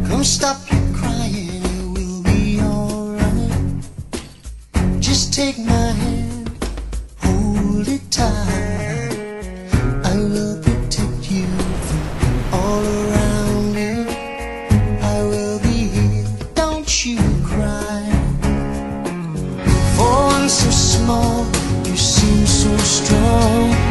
Come stop your crying, it will be alright. Just take my hand, hold it tight. I will protect you from all around you. I will be here, don't you cry. For one so small, you seem so strong.